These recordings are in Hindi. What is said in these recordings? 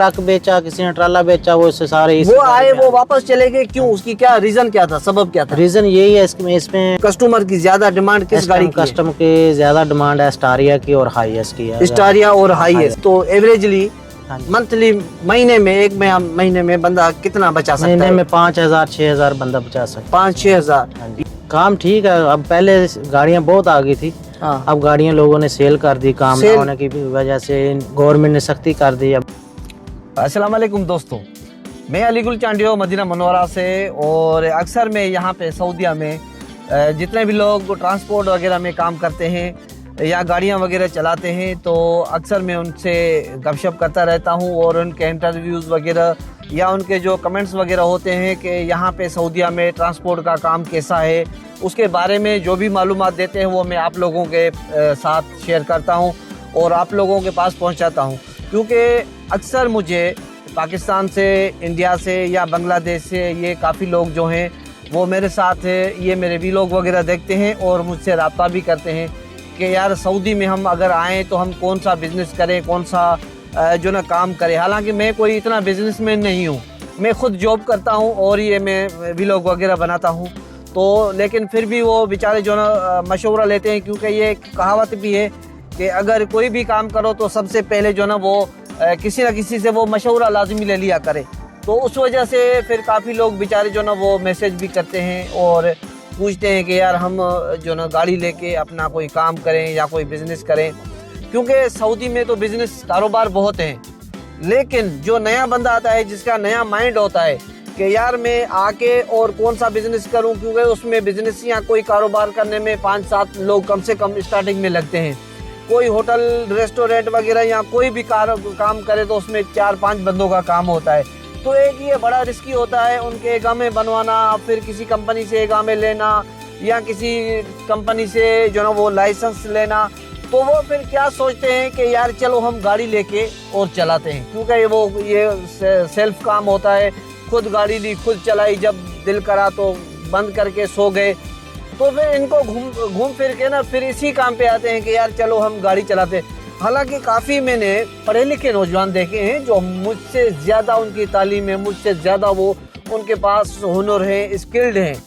ट्रक बेचा, किसी ने ट्राला बेचा, वो इससे सारे वो आए वो वापस चले गए, क्यों? उसकी क्या रीजन क्या था, सबब क्या था? रीजन यही है इसमें कस्टमर की ज्यादा डिमांड किस गाड़ी की है? कस्टमर की ज्यादा डिमांड है स्टारिया की और हाईएस की है। स्टारिया और हाईएस। तो एवरेजली हाँ जी। मंथली महीने में महीने में बंदा कितना बचा सकता है? महीने में 5,000 6,000 बंदा बचा सकता 5-6 हजार। है। काम ठीक है। अब पहले गाड़ियां बहुत आ गई थी, हाँ। अब गाड़ियां लोगों ने सेल कर दी, काम सेल- ना होने की वजह से गवर्नमेंट ने सख्ती कर दी। अब अस्सलाम वालेकुम दोस्तों, मैं अलीगुल चांडियो मदीना मनोरा से। और अक्सर मैं यहाँ पे सऊदीया में जितने भी लोग ट्रांसपोर्ट वगैरह में काम करते हैं या गाड़ियाँ वगैरह चलाते हैं, तो अक्सर मैं उनसे गपशप करता रहता हूँ और उनके इंटरव्यूज़ वगैरह या उनके जो कमेंट्स वगैरह होते हैं कि यहाँ पे सऊदीया में ट्रांसपोर्ट का काम कैसा है, उसके बारे में जो भी मालूमात देते हैं वो मैं आप लोगों के साथ शेयर करता हूँ और आप लोगों के पास पहुँचाता हूँ। क्योंकि अक्सर मुझे पाकिस्तान से, इंडिया से या बांग्लादेश से ये काफ़ी लोग जो हैं वो मेरे साथ ये मेरे वीलॉग वगैरह देखते हैं और मुझसे रब्ता भी करते हैं कि यार सऊदी में हम अगर आएँ तो हम कौन सा बिज़नेस करें, कौन सा जो ना काम करें। हालांकि मैं कोई इतना बिजनेसमैन नहीं हूँ, मैं खुद जॉब करता हूँ और ये मैं वीलॉग वगैरह बनाता हूँ। तो लेकिन फिर भी वो बेचारे जो ना मशवरा लेते हैं, क्योंकि ये कहावत भी है कि अगर कोई भी काम करो तो सबसे पहले जो ना वो किसी न किसी से वो मशवरा लाजमी ले लिया करे। तो उस वजह से फिर काफ़ी लोग बेचारे जो ना वो मैसेज भी करते हैं और पूछते हैं कि यार हम जो ना गाड़ी लेके अपना कोई काम करें या कोई बिज़नेस करें। क्योंकि सऊदी में तो बिज़नेस कारोबार बहुत हैं, लेकिन जो नया बंदा आता है जिसका नया माइंड होता है कि यार मैं आके और कौन सा बिज़नेस करूं, क्योंकि उसमें बिज़नेस या कोई कारोबार करने में 5-7 लोग कम से कम स्टार्टिंग में लगते हैं। कोई होटल रेस्टोरेंट वगैरह या कोई भी काम करे तो उसमें 4-5 बंदों का काम होता है। तो एक ये बड़ा रिस्की होता है उनके इकामे बनवाना, फिर किसी कंपनी से इकामे लेना या किसी कंपनी से जो ना वो लाइसेंस लेना। तो वो फिर क्या सोचते हैं कि यार चलो हम गाड़ी लेके और चलाते हैं, क्योंकि ये सेल्फ काम होता है। खुद गाड़ी ली, खुद चलाई, जब दिल करा तो बंद करके सो गए। तो फिर इनको घूम फिर के ना फिर इसी काम पे आते हैं कि यार चलो हम गाड़ी चलाते हैं। हालांकि काफ़ी मैंने पढ़े लिखे नौजवान देखे हैं जो मुझसे ज़्यादा उनकी तालीम है, मुझसे ज़्यादा वो उनके पास हुनर है, स्किल्ड हैं,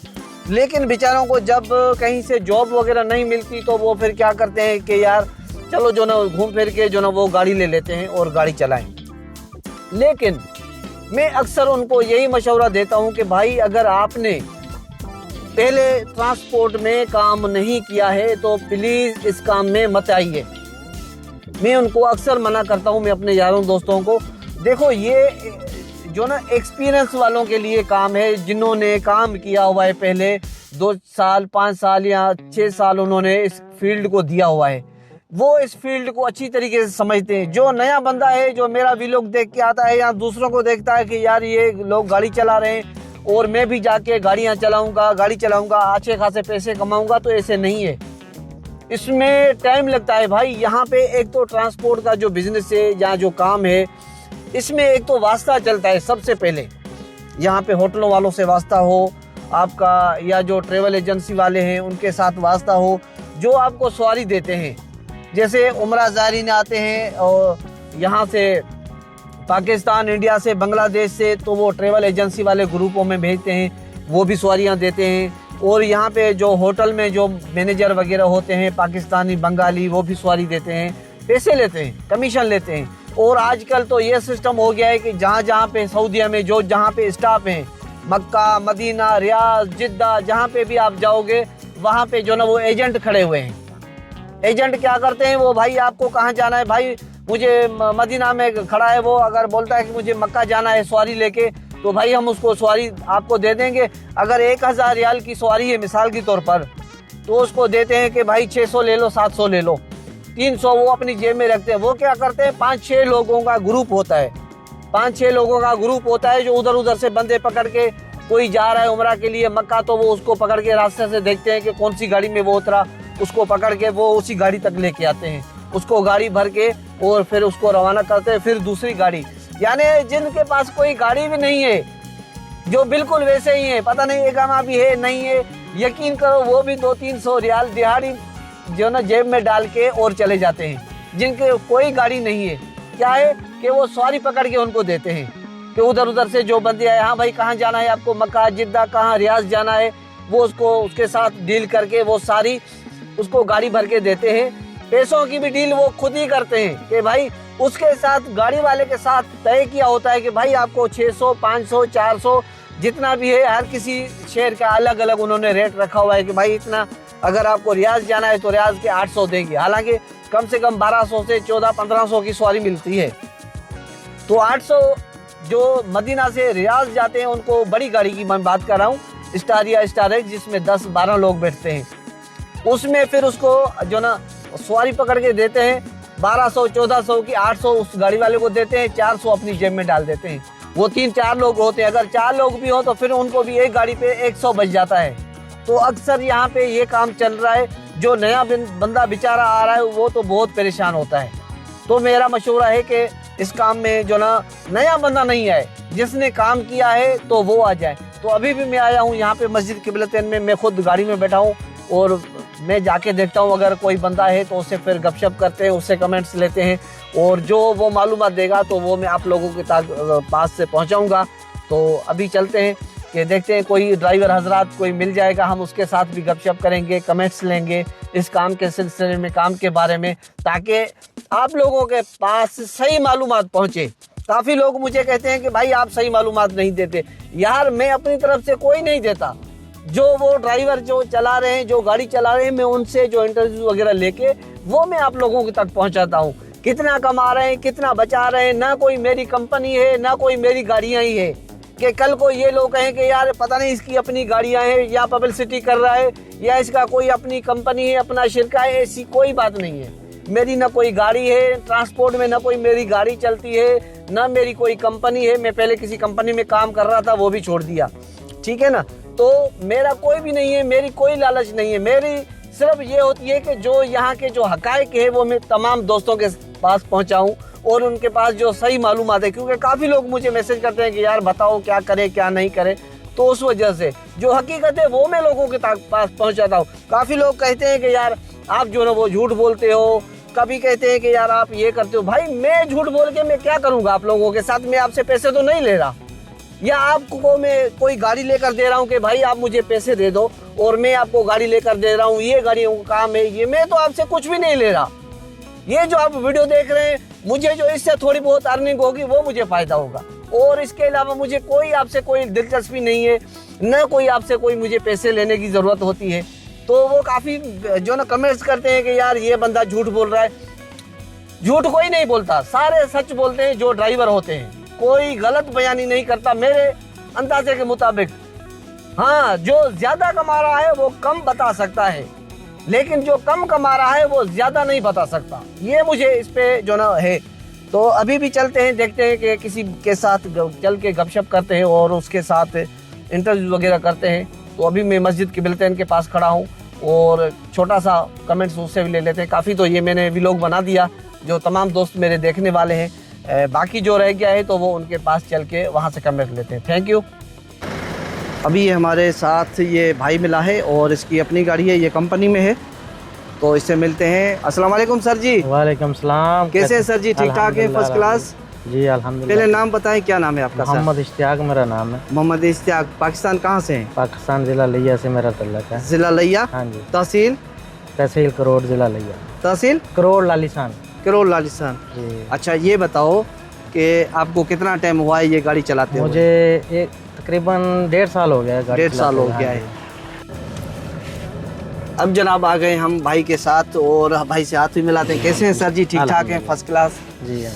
लेकिन बेचारों को जब कहीं से जॉब वगैरह नहीं मिलती तो वो फिर क्या करते हैं कि यार चलो जो ना घूम फिर के जो ना वो गाड़ी ले लेते हैं और गाड़ी चलाएं। लेकिन मैं अक्सर उनको यही मशवरा देता हूं कि भाई अगर आपने पहले ट्रांसपोर्ट में काम नहीं किया है तो प्लीज़ इस काम में मत आइए। मैं उनको अक्सर मना करता हूं, मैं अपने यारों दोस्तों को। देखो ये जो ना एक्सपीरियंस वालों के लिए काम है, जिन्होंने काम किया हुआ है पहले 2 साल 5 साल या 6 साल उन्होंने इस फील्ड को दिया हुआ है, वो इस फील्ड को अच्छी तरीके से समझते हैं। जो नया बंदा है जो मेरा वीलॉग देख के आता है या दूसरों को देखता है कि यार ये लोग गाड़ी चला रहे हैं और मैं भी जाके गाड़ी चलाऊंगा अच्छे खासे पैसे कमाऊंगा, तो ऐसे नहीं है। इसमें टाइम लगता है भाई। यहाँ पे एक तो ट्रांसपोर्ट का जो बिजनेस है या जो काम है, इसमें एक तो वास्ता चलता है। सबसे पहले यहाँ पे होटलों वालों से वास्ता हो आपका, या जो ट्रेवल एजेंसी वाले हैं उनके साथ वास्ता हो जो आपको सवारी देते हैं। जैसे उम्रा ज़ायरीन आते हैं और यहाँ से पाकिस्तान, इंडिया से, बांग्लादेश से, तो वो ट्रेवल एजेंसी वाले ग्रुपों में भेजते हैं, वो भी सवारियाँ देते हैं। और यहाँ पे जो होटल में जो मैनेजर वगैरह होते हैं पाकिस्तानी, बंगाली, वो भी सवारी देते हैं, पैसे लेते हैं, कमीशन लेते हैं। और आजकल तो ये सिस्टम हो गया है कि जहाँ पे सऊदीया में जहाँ पे स्टाफ हैं, मक्का, मदीना, रियाद, जिद्दा, जहाँ पे भी आप जाओगे वहाँ पे जो ना वो एजेंट खड़े हुए हैं। एजेंट क्या करते हैं, वो भाई आपको कहाँ जाना है, भाई मुझे मदीना में खड़ा है, वो अगर बोलता है कि मुझे मक्का जाना है सवारी लेके, तो भाई हम उसको सवारी आपको दे देंगे। अगर 1000 रियाल की सवारी है मिसाल के तौर पर, तो उसको देते हैं कि भाई 600 ले लो, 700 ले लो, 300 वो अपनी जेब में रखते हैं। वो क्या करते हैं, 5-6 लोगों का ग्रुप होता है, 5-6 लोगों का ग्रुप होता है जो उधर उधर से बंदे पकड़ के, कोई जा रहा है उम्रा के लिए मक्का, तो वो उसको पकड़ के रास्ते से देखते हैं कि कौन सी गाड़ी में वो उतरा, उसको पकड़ के वो उसी गाड़ी तक लेके आते हैं, उसको गाड़ी भर के और फिर उसको रवाना करते हैं, फिर दूसरी गाड़ी। यानी जिनके पास कोई गाड़ी भी नहीं है, जो बिल्कुल वैसे ही है, पता नहीं इकामा भी है नहीं है, यकीन करो वो भी 200-300 रियाल दिहाड़ी जो ना जेब में डाल के और चले जाते हैं। जिनके कोई गाड़ी नहीं है, क्या है कि वो सवारी पकड़ के उनको देते हैं कि उधर उधर से जो बंदे आए, हाँ भाई कहाँ जाना है आपको, मक्का जिद्दा कहाँ रियाज जाना है, वो उसको उसके साथ डील करके वो सारी उसको गाड़ी भर के देते हैं। पैसों की भी डील वो खुद ही करते हैं कि भाई उसके साथ गाड़ी वाले के साथ तय किया होता है कि भाई आपको 600 500 400 जितना भी है, हर किसी शहर का अलग अलग उन्होंने रेट रखा हुआ है कि भाई इतना, अगर आपको रियाज जाना है तो रियाज के 800 देंगे। हालांकि कम से कम 1200 से 1400-1500 की सवारी मिलती है। तो 800 जो मदीना से रियाज जाते हैं उनको बड़ी गाड़ी की मैं बात कर रहा हूँ, स्टार या स्टार एक्स, जिसमें 10-12 लोग बैठते हैं, उसमें फिर उसको जो ना सवारी पकड़ के देते हैं 1200-1400 की, 800 उस गाड़ी वाले को देते हैं, 400 अपनी जेब में डाल देते हैं। वो 3-4 लोग होते हैं, अगर 4 लोग भी हो तो फिर उनको भी एक गाड़ी पे 100 बच जाता है। तो अक्सर यहाँ पे ये काम चल रहा है। जो नया बंदा बेचारा आ रहा है वो तो बहुत परेशान होता है। तो मेरा मशवरा है कि इस काम में जो ना नया बंदा नहीं आए, जिसने काम किया है तो वो आ जाए। तो अभी भी मैं आया हूँ यहाँ पे मस्जिद किबलतैन में, मैं खुद गाड़ी में बैठा हूँ और मैं जाके देखता हूँ अगर कोई बंदा है तो उससे फिर गपशप करते हैं, उससे कमेंट्स लेते हैं और जो वो मालूमात देगा तो वो मैं आप लोगों के पास से पहुँचाऊँगा। तो अभी चलते हैं कि देखते हैं कोई ड्राइवर हजरात कोई मिल जाएगा, हम उसके साथ भी गपशप करेंगे, कमेंट्स लेंगे इस काम के सिलसिले में, काम के बारे में, ताकि आप लोगों के पास सही मालूमात पहुँचे। काफ़ी लोग मुझे कहते हैं कि भाई आप सही मालूमात नहीं देते। यार मैं अपनी तरफ से कोई नहीं देता, जो वो ड्राइवर जो चला रहे हैं, जो गाड़ी चला रहे हैं, मैं उनसे जो इंटरव्यू वगैरह लेके वो मैं आप लोगों के तक पहुंचाता हूं। कितना कमा रहे हैं, कितना बचा रहे हैं, ना कोई मेरी कंपनी है ना कोई मेरी गाड़ियां ही है कि कल को ये लोग कहें कि यार पता नहीं इसकी अपनी गाड़ियां हैं या पब्लिसिटी कर रहा है या इसका कोई अपनी कंपनी है, अपना शिरका है। ऐसी कोई बात नहीं है। मेरी ना कोई गाड़ी है ट्रांसपोर्ट में, ना कोई मेरी गाड़ी चलती है, ना मेरी कोई कंपनी है। मैं पहले किसी कंपनी में काम कर रहा था, वो भी छोड़ दिया, ठीक है ना। तो मेरा कोई भी नहीं है, मेरी कोई लालच नहीं है। मेरी सिर्फ ये होती है कि जो यहाँ के जो हकायक है वो मैं तमाम दोस्तों के पास पहुँचाऊँ और उनके पास जो सही मालूमात है, क्योंकि काफ़ी लोग मुझे मैसेज करते हैं कि यार बताओ क्या करें क्या नहीं करें। तो उस वजह से जो हकीकत है वो मैं लोगों के पास पहुँचाता हूँ। काफ़ी लोग कहते हैं कि यार आप जो ना वो झूठ बोलते हो, कभी कहते हैं कि यार आप ये करते हो। भाई मैं झूठ बोल के मैं क्या करूँगा आप लोगों के साथ? मैं आपसे पैसे तो नहीं ले रहा, या आपको मैं कोई गाड़ी लेकर दे रहा हूँ कि भाई आप मुझे पैसे दे दो और मैं आपको गाड़ी लेकर दे रहा हूँ, ये गाड़ियों का काम है ये। मैं तो आपसे कुछ भी नहीं ले रहा। ये जो आप वीडियो देख रहे हैं, मुझे जो इससे थोड़ी बहुत अर्निंग होगी वो मुझे फ़ायदा होगा, और इसके अलावा मुझे कोई आपसे कोई दिलचस्पी नहीं है, ना कोई आपसे कोई मुझे पैसे लेने की ज़रूरत होती है। तो वो काफ़ी जो ना कमेंट्स करते हैं कि यार ये बंदा झूठ बोल रहा है। झूठ कोई नहीं बोलता, सारे सच बोलते हैं जो ड्राइवर होते हैं। कोई गलत बयानी नहीं करता मेरे अंदाजे के मुताबिक। हाँ, जो ज़्यादा कमा रहा है वो कम बता सकता है, लेकिन जो कम कमा रहा है वो ज़्यादा नहीं बता सकता। ये मुझे इस पे जो ना है। तो अभी भी चलते हैं, देखते हैं कि किसी के साथ चल के गपशप करते हैं और उसके साथ इंटरव्यू वगैरह करते हैं। तो अभी मैं मस्जिद किबलतैन के पास खड़ा हूँ और छोटा सा कमेंट्स उससे भी ले लेते हैं। काफ़ी तो ये मैंने व्लॉग बना दिया जो तमाम दोस्त मेरे देखने वाले हैं। बाकी जो रह गया है तो वो उनके पास चल के वहाँ से कमेंट लेते हैं। Thank you. अभी हमारे साथ ये भाई मिला है और इसकी अपनी गाड़ी है, ये कंपनी में है, तो इससे मिलते हैं। अस्सलाम वालेकुम सर जी। वालेकुम सलाम। कैसे हैं सर जी? ठीक ठाक है, फर्स्ट क्लास जी अल्हम्दुलिल्लाह। पहले नाम बताएं, क्या नाम है आपका? मोहम्मद इश्तियाक मेरा नाम है। मोहम्मद इश्तियाक। पाकिस्तान कहाँ से हैं? पाकिस्तान जिला लिया से मेरा तल्लक है। जिला लिया? हाँ जी। तहसील करोड़ जिला लिया। तहसील करोड़ लालिसान। करोड़ लालिसान जी। अच्छा, ये बताओ कि आपको कितना टाइम हुआ है ये गाड़ी चलाते हुए? मुझे एक तकरीबन 1.5 साल हो गया है। 1.5 साल हो गया है। अब जनाब आ गए हम भाई के साथ और भाई से हाथ भी मिलाते हैं। कैसे हैं सर जी? ठीक ठाक हैं, फर्स्ट क्लास। जी हाँ।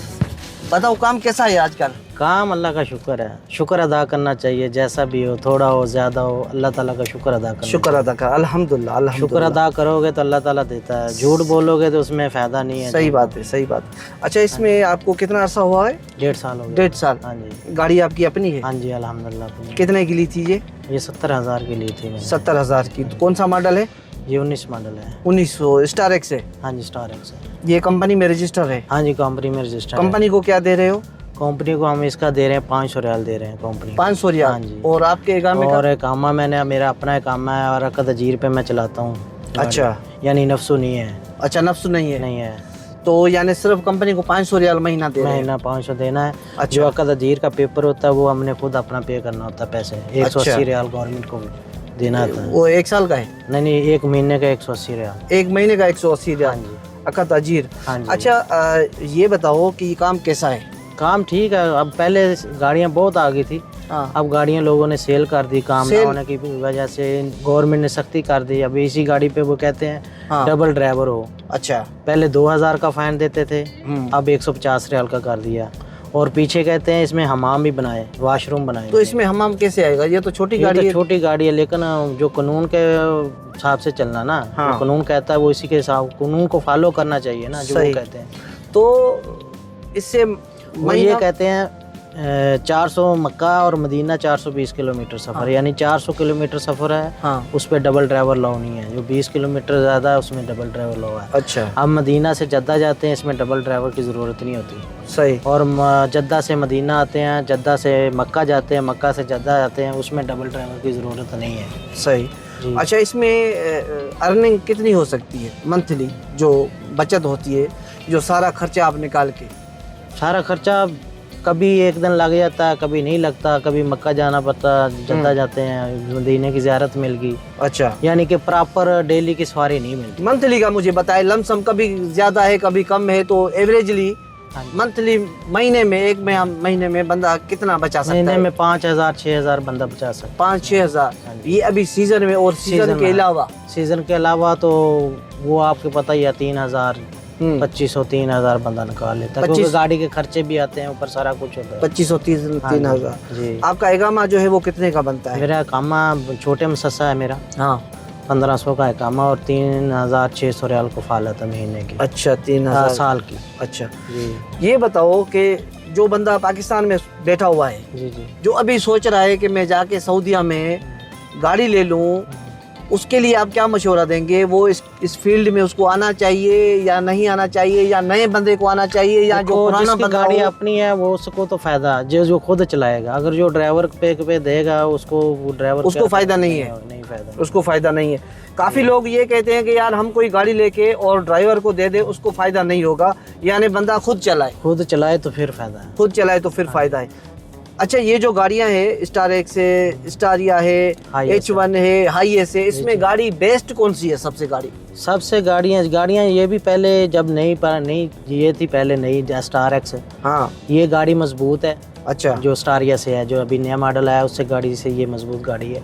बताओ काम कैसा है आजकल? काम अल्लाह का शुक्र है, शुक्र अदा करना चाहिए, जैसा भी हो, थोड़ा हो ज़्यादा हो, अल्लाह ताला का शुक्र अदा करना। शुक्र अदा कर, अल्हम्दुलिल्लाह। शुक्र अदा करोगे तो अल्लाह ताला देता है, झूठ बोलोगे तो उसमें फ़ायदा नहीं है। सही बात है, सही बात। अच्छा, इसमें आपको कितना अर्सा हुआ है? 1.5 साल हो गया। 1.5 साल। हाँ जी। गाड़ी आपकी अपनी है? हाँ जी अल्हम्दुलिल्लाह अपनी। कितने की ली थी ये? 70,000 की ली थी मैंने। 70,000 की। कौन सा मॉडल है? ये 19 मॉडल है। 1900 स्टार एक्स है? हाँ जी स्टार एक्स है। ये कंपनी में रजिस्टर है? हाँ जी कंपनी में रजिस्टर। कंपनी को क्या दे रहे हो? कंपनी को हम इसका दे रहे हैं 500 रियाल दे रहे हैं कंपनी। 500 रियाल? हाँ जी। और आपके इकामे का? और कामा मैंने मेरा अपना कामा है और अकद अजीर पे मैं चलाता हूँ। अच्छा, यानी नफ्सु नहीं है। अच्छा, नफ्स नहीं है? नहीं है। तो यानी सिर्फ कंपनी को 500 रियाल महीना दे रहे हैं। महीना 500 देना है। अच्छा। जो अकद अजीर का पेपर होता है वो हमने खुद अपना पे करना होता है पैसे। 180 रियाल गवर्नमेंट को देना होता है। वो 1 साल का है? नहीं, 1 महीने का 180 रियाल। 1 महीने का 180 रियाल। हाँ जी। अकद अजीर। हाँ जी। अच्छा, ये बताओ कि ये काम कैसा है? काम ठीक है। अब पहले गाड़ियाँ बहुत आ गई थी, हाँ। अब गाड़ियाँ लोगों ने सेल कर दी। काम ना होने की वजह से गवर्नमेंट ने सख्ती कर दी। अब इसी गाड़ी पे वो कहते हैं हाँ। डबल ड्राइवर हो। अच्छा। पहले 2000 का फाइन देते थे, अब 150 रियाल का कर दिया। और पीछे कहते हैं इसमें हमाम भी बनाए, वॉशरूम बनाए। तो इसमें हमाम कैसे आएगा? ये तो छोटी गाड़ी है। छोटी गाड़ी है, लेकिन जो कानून के हिसाब से चलना ना। हाँ। जो कानून कहता है वो इसी के हिसाब कानून को फॉलो करना चाहिए ना, जो वो कहते हैं। तो इससे वो ये कहते हैं 400 मक्का और मदीना 420 किलोमीटर सफ़र। हाँ। यानी 400 किलोमीटर सफ़र है। हाँ। उस पर डबल ड्राइवर लॉ नहीं है। जो 20 किलोमीटर ज़्यादा है उसमें डबल ड्राइवर लॉ है। अच्छा। अब मदीना से जद्दा जाते हैं, इसमें डबल ड्राइवर की ज़रूरत नहीं होती। सही। और जद्दा से मदीना आते हैं, जद्दा से मक्का जाते हैं, मक्का से जद्दा जाते हैं, उसमें डबल ड्राइवर की ज़रूरत नहीं है। सही। अच्छा, इसमें अर्निंग कितनी हो सकती है मंथली? जो बचत होती है, जो सारा खर्चा आप निकाल के? सारा खर्चा कभी एक दिन लग जाता है, कभी नहीं लगता। कभी मक्का जाना पड़ता, जद्दा जाते हैं, मदीने की ज़ियारत मिल गई। अच्छा। यानी कि प्रॉपर डेली की सवारी नहीं मिलती। मंथली का मुझे बताए, लमसम कभी ज़्यादा है कभी कम है, तो एवरेजली मंथली महीने में, एक महीने में बंदा कितना बचा सकता है? महीने में 5000 6000 बंदा बचा सकता है। 5-6 हज़ार। ये अभी सीजन में। और सीजन के अलावा? सीजन के अलावा तो वो आपको पता ही है 3000 2500 3000 बंदा निकाल लेता है, क्योंकि गाड़ी के खर्चे भी आते हैं, ऊपर सारा कुछ होता है। 2500 3000 जी। आपका इकामा जो है वो कितने का बनता है? मेरा इकामा छोटे मुसस्सा है मेरा। हाँ। 1500 का इकामा और 3600 रियाल को फालत है महीने की। अच्छा, 3000 साल की। अच्छा जी। ये बताओ कि जो बंदा पाकिस्तान में बैठा हुआ है, जी जी, जो अभी सोच रहा है कि मैं जाके सऊदीया में गाड़ी ले लूँ, उसके लिए आप क्या मशवरा देंगे? वो इस फील्ड में उसको आना चाहिए या नहीं आना चाहिए, या नए बंदे को आना चाहिए, या जो पुराना बंदा गाड़ी अपनी है वो उसको तो फायदा, जो खुद चलाएगा। अगर जो ड्राइवर पे देगा उसको, वो ड्राइवर उसको फायदा नहीं है। नहीं फायदा, उसको फायदा नहीं है। काफी लोग ये कहते हैं कि यार हम कोई गाड़ी लेके और ड्राइवर को दे दे, उसको फायदा नहीं होगा। यानी बंदा खुद चलाए तो फिर फायदा है। खुद चलाए तो फिर फायदा है। अच्छा, ये जो गाड़ियां हैं, स्टार एक्स है, स्टारिया है, H1 है, हाई एस है, इसमें गाड़ी बेस्ट कौन सी है? सबसे गाड़ियां ये भी पहले जब नई ये थी, पहले नई स्टार एक्स है। हाँ। ये गाड़ी मजबूत है। अच्छा। जो स्टारिया से है, जो अभी नया मॉडल आया, उससे गाड़ी से ये मजबूत गाड़ी है।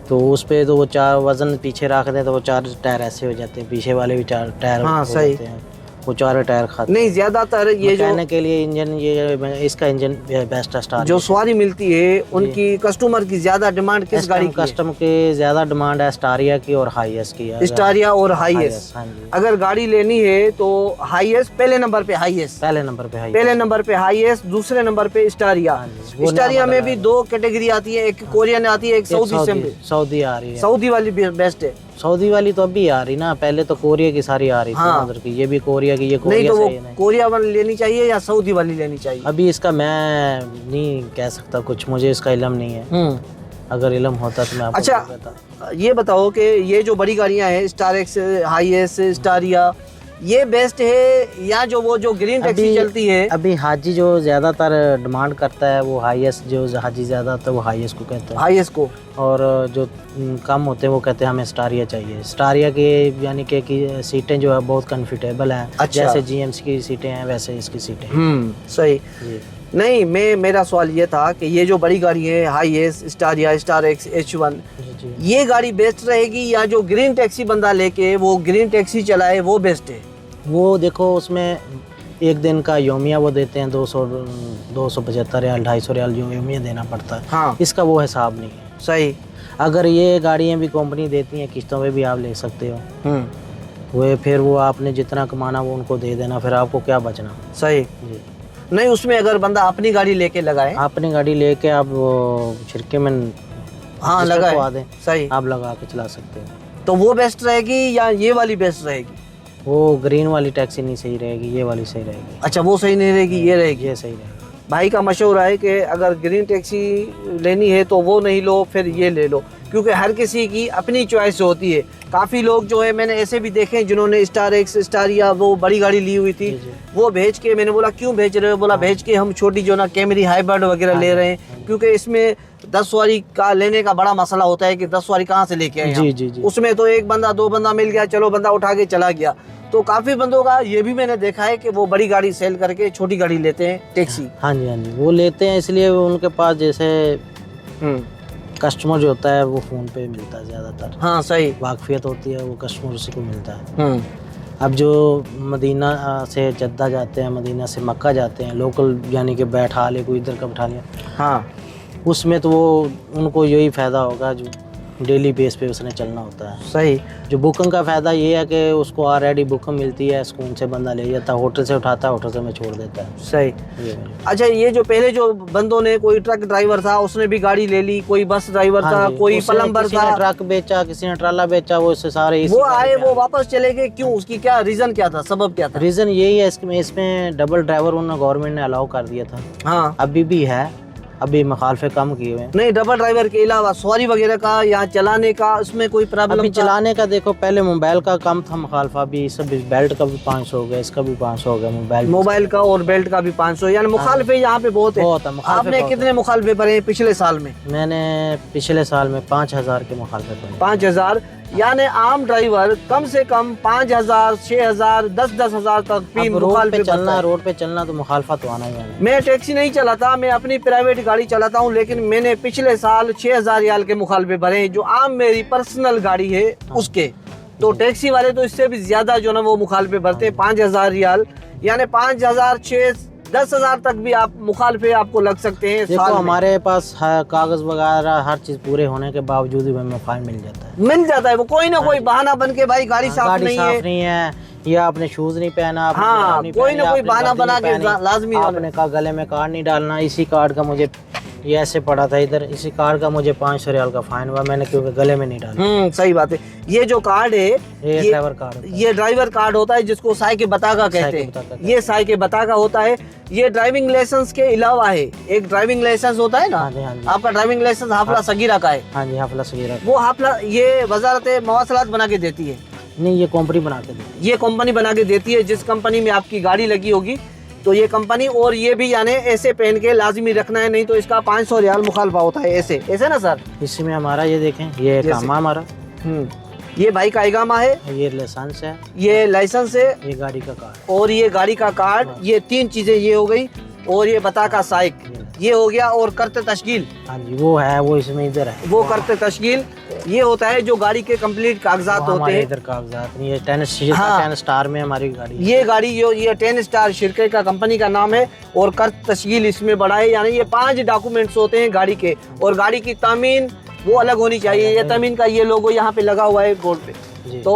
तो उस पे तो वो 4 वजन पीछे रख दे तो वो 4 टायर ऐसे हो जाते हैं, पीछे वाले भी 4 टायर। हाँ, सही हैं। वो 4 टायर खाते नहीं। ज्यादातर ये जो कहने के लिए इंजन, ये इसका इंजन बेस्ट है। स्टार जो सवारी मिलती है उनकी कस्टमर की ज्यादा डिमांड किस गाड़ी की? कस्टमर की ज्यादा डिमांड है स्टारिया की और हाई एस की। स्टारिया और हाई एस। अगर गाड़ी लेनी है तो हाई एस पहले नंबर पे, हाई एस पहले नंबर पे हाई एस, दूसरे नंबर पे स्टारिया। स्टारिया में भी 2 कैटेगरी आती है, एक कोरियन आती है, एक सऊदी आ रही है। सऊदी वाली बेस्ट है। सऊदी वाली तो अभी आ रही ना, पहले तो कोरिया की सारी आ रही थी। हाँ। उधर की ये भी कोरिया की। ये कोरिया नहीं, तो वो कोरिया वाली लेनी चाहिए या सऊदी वाली लेनी चाहिए? अभी इसका मैं नहीं कह सकता कुछ, मुझे इसका इल्म नहीं है। अगर इल्म होता तो मैं आपको अच्छा ये बताओ कि ये जो बड़ी गाड़ियां हैं, स्टार एक्स, हाई एस, स्टारिया, ये बेस्ट है या जो ग्रीन टैक्सी चलती है? अभी हाजी जो ज्यादातर डिमांड करता है वो हाई एस, जो हाजी ज्यादा होता है वो हाई एस को कहते हैं। हाई एस को। और जो कम होते हैं वो कहते हैं हमें स्टारिया चाहिए। स्टारिया के यानी कि सीटें जो है बहुत कंफर्टेबल हैं। अच्छा। जैसे GMC की सीटें हैं वैसे इसकी सीटें। सही। नहीं, मेरा सवाल ये था कि ये जो बड़ी गाड़ी है, हाई एस, स्टारिया, स्टार एक्स, H1, ये गाड़ी बेस्ट रहेगी या जो ग्रीन टैक्सी बंदा लेके वो ग्रीन टैक्सी चलाए वो बेस्ट है? वो देखो, उसमें एक दिन का योमिया वो देते हैं 275 रियाल 250 रियाल जो योमिया देना पड़ता है। हाँ। इसका वो हिसाब नहीं है। सही। अगर ये गाड़ियाँ भी कंपनी देती हैं, किस्तों पे भी आप ले सकते हो। वो फिर वो आपने जितना कमाना वो उनको दे देना, फिर आपको क्या बचना। सही जी। नहीं, उसमें अगर बंदा अपनी गाड़ी लेके लगाए, अपनी गाड़ी लेके आप शिरके में हाँ लगा दें, सही, आप लगा के चला सकते हैं, तो वो बेस्ट रहेगी या ये वाली बेस्ट रहेगी? वो ग्रीन वाली टैक्सी नहीं सही रहेगी, ये वाली सही रहेगी। अच्छा, वो सही नहीं रहेगी, ये रहेगी, ये सही रहेगी। भाई का मशवरा है कि अगर ग्रीन टैक्सी लेनी है तो वो नहीं लो, फिर ये ले लो, क्योंकि हर किसी की अपनी चॉइस होती है। काफ़ी लोग जो है मैंने ऐसे भी देखे हैं जिन्होंने स्टार एक्स, स्टार या वो बड़ी गाड़ी ली हुई थी, वो भेज के, मैंने बोला क्यों भेज रहे हो, बोला भेज के हम छोटी जो ना कैमरी हाइब्रिड वगैरह ले रहे हैं, क्योंकि इसमें 10 सवारी का लेने का बड़ा मसला होता है कि 10 सवारी कहाँ से लेके आए। जी जी जी। उसमें तो एक बंदा 2 बंदा मिल गया, चलो बंदा उठा के चला गया। तो काफ़ी बंदों का ये भी मैंने देखा है कि वो बड़ी गाड़ी सेल करके छोटी गाड़ी लेते हैं, टैक्सी। हाँ जी हाँ जी, वो लेते हैं इसलिए उनके पास जैसे कस्टमर जो होता है वो फ़ोन पे मिलता है ज़्यादातर। हाँ सही, वाकफियत होती है, वो कस्टमर उसी को मिलता है। अब जो मदीना से जद्दा जाते हैं, मदीना से मक्का जाते हैं, लोकल यानी कि बैठा ले, कोई इधर का बैठा लिया, हाँ, उसमें तो वो उनको यही फ़ायदा होगा जो डेली बेस पे उसने चलना होता है। सही। जो बुकिंग का फ़ायदा ये है कि उसको ऑलरेडी बुकिंग मिलती है, सुकून से बंदा ले जाता है, होटल से उठाता है, होटल से मैं छोड़ देता है। सही। अच्छा, ये जो पहले जो बंदों ने, कोई ट्रक ड्राइवर था उसने भी गाड़ी ले ली, कोई बस ड्राइवर था, कोई प्लम्बर था, ट्रक बेचा, किसी ने ट्राला बेचा, वो इससे सारे वो आए, वो वापस चले गए, क्यों? उसकी क्या रीजन क्या था, सबब क्या था? रीज़न यही है इसमें डबल ड्राइवर उन्होंने गवर्नमेंट ने अलाउ कर दिया था। हाँ, अभी भी है, अभी मुखालफे कम किए हुए हैं। नहीं, डबल ड्राइवर के अलावा सवारी वगैरह का या चलाने का उसमें कोई प्रॉब्लम? अभी चलाने का देखो, पहले मोबाइल का कम था मुखालफा, अभी सब बेल्ट का भी 500 हो गया, इसका भी 500 हो गया, मोबाइल का और बेल्ट का भी 500, यानी मुखालफे यहाँ पे बहुत है। आपने कितने मुखालफे भरे पिछले साल में? मैंने पिछले साल में 5000 के मुखालफे भरे। 5000, यानी आम ड्राइवर कम से कम 5000, 6000, 10,000 तक भी रोड पे चलना तो मुखालफा तो आना ही है। मैं टैक्सी नहीं चलाता, मैं अपनी प्राइवेट गाड़ी चलाता हूँ, लेकिन मैंने पिछले साल 6000 रियाल के मुखालफे भरे, जो आम मेरी पर्सनल गाड़ी है उसके। तो टैक्सी वाले तो इससे भी ज्यादा जो ना वो मुखालफे भरते हैं, 5000 रियाल, यानी 5000, 10,000 तक भी आप मुखालफे आपको लग सकते हैं। देखो हमारे पास कागज वगैरह हर चीज पूरे होने के बावजूद भी हमें फाइन मिल जाता है, वो कोई ना कोई बहाना बन के, भाई गाड़ी साफ नहीं है, या आपने शूज नहीं पहना, हाँ, कोई ना कोई बहाना बना के लाजमी, आपने कहा गले में कार्ड नहीं डालना, इसी कार्ड का मुझे ये ऐसे पड़ा था इधर, इसी कार्ड का मुझे 500 रियाल का फाइन हुआ, मैंने क्योंकि गले में नहीं डाला। सही बात है। ये जो कार्ड है, ये ड्राइवर कार्ड होता है, जिसको साई के बतागा कहते हैं। ये साई के बतागा होता है। ये ड्राइविंग लाइसेंस के अलावा है, एक ड्राइविंग लाइसेंस होता है ना। आपका ड्राइविंग लाइसेंस हाफला सगीरा का है? हाँ जी, हाफला सगीरा। वो हाफला ये वजारत मवासलात बना के देती है? नहीं, ये कंपनी बना के देती है। ये कंपनी बना के देती है, जिस कंपनी में आपकी गाड़ी लगी होगी तो ये कंपनी। और ये भी यानी ऐसे पहन के लाजमी रखना है, नहीं तो इसका 500 रियाल मुखालफा होता है। ऐसे ना सर? इसमें हमारा ये देखें, ये कामा हमारा, ये भाई का इकामा है, ये लाइसेंस है, ये लाइसेंस है, ये गाड़ी का कार्ड, और ये गाड़ी का कार्ड। ये 3 चीजें ये हो गई, और ये बता का साइक ये हो गया, और करते तश्कील। हाँ जी, वो है, वो इसमें इधर है, वो करते तश्कील। ये होता है जो गाड़ी के कंप्लीट कागजात होते हैं। इधर कागजात नहीं है। 10 स्टार में हमारी गाड़ी, ये गाड़ी ये 10 स्टार शिरके का कंपनी का नाम है, और कर तश्कील इसमें बड़ा है। यानी ये 5 डॉक्यूमेंट्स होते हैं गाड़ी के, और गाड़ी की तामीन वो अलग होनी चाहिए। ये तामीन का ये लोगो यहाँ पे लगा हुआ है बोर्ड पे। तो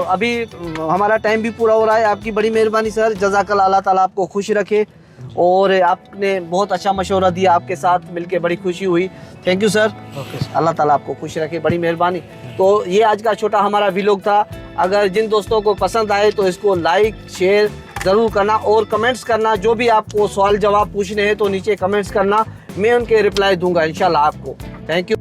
अभी हमारा टाइम भी पूरा हो रहा है। आपकी बड़ी मेहरबानी सर, जज़ाकल्लाह, अल्लाह ताला आपको खुश रखे, और आपने बहुत अच्छा मशवरा दिया, आपके साथ मिलके बड़ी खुशी हुई। Thank you sir. अल्लाह ताला आपको खुश रखे, बड़ी मेहरबानी। तो ये आज का छोटा हमारा व्लॉग था। अगर जिन दोस्तों को पसंद आए तो इसको लाइक शेयर ज़रूर करना, और कमेंट्स करना। जो भी आपको सवाल जवाब पूछने हैं तो नीचे कमेंट्स करना, मैं उनके रिप्लाई दूंगा इंशाल्लाह आपको। Thank you.